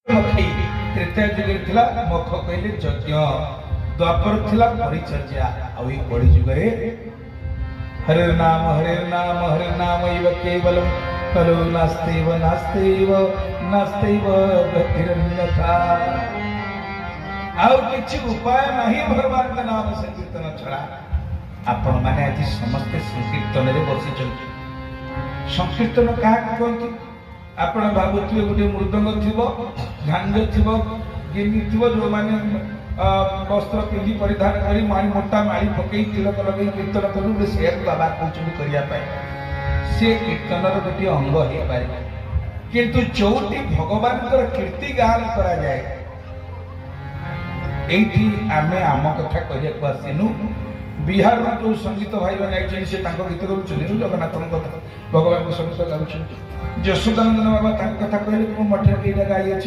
मखई त्रेता युग थिला मख कहले यज्ञ द्वापर थिला परिचर्या आ ई कलि युग रे हरे नाम इव केवलम कलो नास्तेव नास्तेव नास्तेव गतिरन्यथा आउ किछि उपाय नहीं भगवान का नाम संकीर्तन छड़ा आपण माने आज समस्त संकीर्तन रे बसी चलती संकीर्तन का कहती आपण भाबुथिबे गोटे मृदंग थिबो झांझ थिबो गिनी थिबो जो माने वस्त्र पिंधि परिधान करी माणी मोटा माड़ी पकई तिलक लगे कीर्तन करू से बाबा कहउछु करिया पाए से कीर्तनर गोटे अंग हे पारे किंतु चौटी भगवान कीर्ति गान करा जाए एठी आमे आम कथा कहिया आसिनु बिहार जो संगीत भाई मैंने से गीत गाँव जगन्नाथ भगवान संगीत गाँव यशोदानंदन बाबा कथा कहले मठे गाई